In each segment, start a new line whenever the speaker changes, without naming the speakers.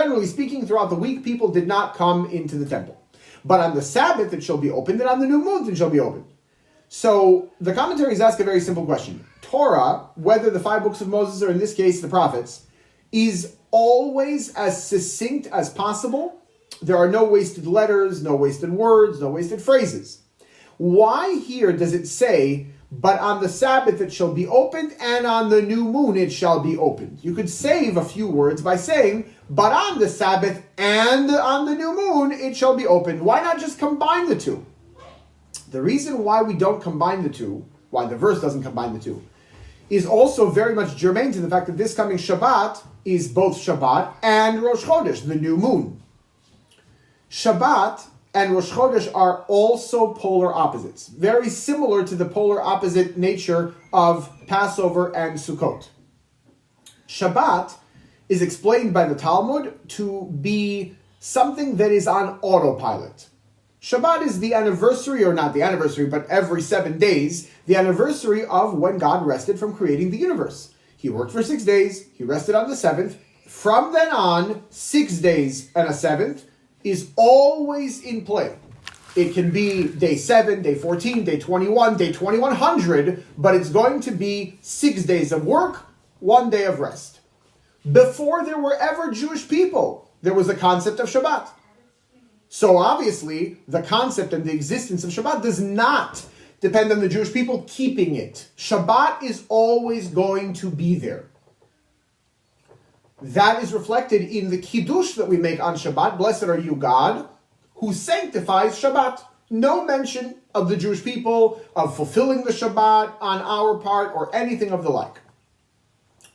generally speaking, throughout the week, people did not come into the temple. But on the Sabbath, it shall be opened, and on the new moon, it shall be opened. So the commentaries ask a very simple question. Torah, whether the 5 books of Moses or in this case the prophets, is always as succinct as possible. There are no wasted letters, no wasted words, no wasted phrases. Why here does it say, but on the Sabbath it shall be opened, and on the new moon it shall be opened? You could save a few words by saying, but on the Sabbath and on the new moon it shall be opened. Why not just combine the two? The reason why we don't combine the two, why the verse doesn't combine the two, is also very much germane to the fact that this coming Shabbat is both Shabbat and Rosh Chodesh, the new moon. Shabbat and Rosh Chodesh are also polar opposites, very similar to the polar opposite nature of Passover and Sukkot. Shabbat is explained by the Talmud to be something that is on autopilot. Shabbat is the anniversary, or not the anniversary, but every 7 days, the anniversary of when God rested from creating the universe. He worked for 6 days, he rested on the 7th. From then on, 6 days and a 7th is always in play. It can be day 7, day 14, day 21, day 2100, but it's going to be 6 days of work, 1 day of rest. Before there were ever Jewish people, there was a concept of Shabbat. So obviously, the concept and the existence of Shabbat does not depend on the Jewish people keeping it. Shabbat is always going to be there. That is reflected in the Kiddush that we make on Shabbat. Blessed are you, God, who sanctifies Shabbat. No mention of the Jewish people, of fulfilling the Shabbat on our part, or anything of the like.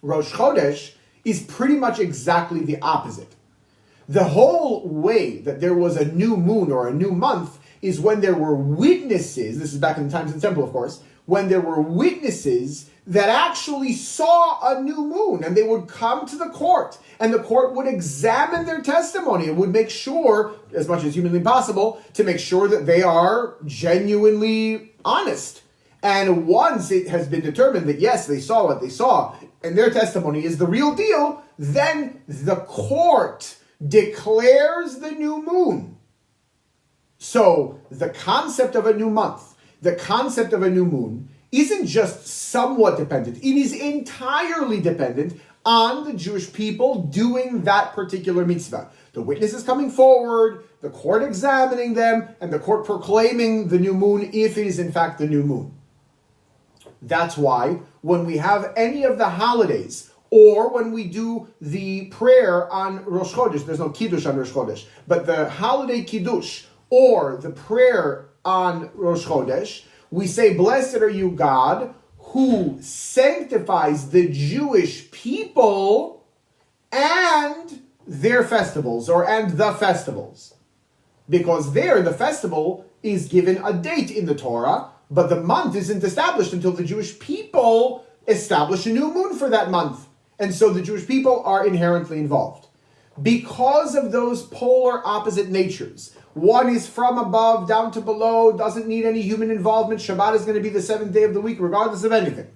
Rosh Chodesh is pretty much exactly the opposite. The whole way that there was a new moon or a new month is when there were witnesses, this is back in the times of the temple, of course, when there were witnesses that actually saw a new moon, and they would come to the court, and the court would examine their testimony and would make sure, as much as humanly possible, to make sure that they are genuinely honest. And once it has been determined that yes, they saw what they saw, and their testimony is the real deal, then the court declares the new moon. So the concept of a new month, the concept of a new moon, isn't just somewhat dependent. It is entirely dependent on the Jewish people doing that particular mitzvah. The witnesses coming forward, the court examining them, and the court proclaiming the new moon if it is in fact the new moon. That's why when we have any of the holidays, or when we do the prayer on Rosh Chodesh, there's no Kiddush on Rosh Chodesh, but the holiday Kiddush, or the prayer on Rosh Chodesh, we say, blessed are you, God, who sanctifies the Jewish people and their festivals, and the festivals. Because there, the festival is given a date in the Torah, but the month isn't established until the Jewish people establish a new moon for that month. And so the Jewish people are inherently involved. Because of those polar opposite natures, one is from above down to below, doesn't need any human involvement. Shabbat is going to be the 7th day of the week, regardless of anything.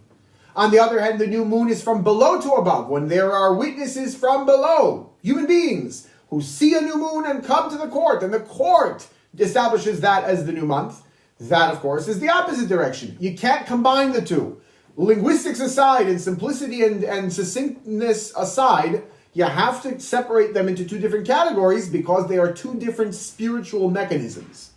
On the other hand, the new moon is from below to above, when there are witnesses from below, human beings, who see a new moon and come to the court, and the court establishes that as the new month. That, of course, is the opposite direction. You can't combine the two. Linguistics aside, and simplicity and succinctness aside, you have to separate them into two different categories because they are two different spiritual mechanisms.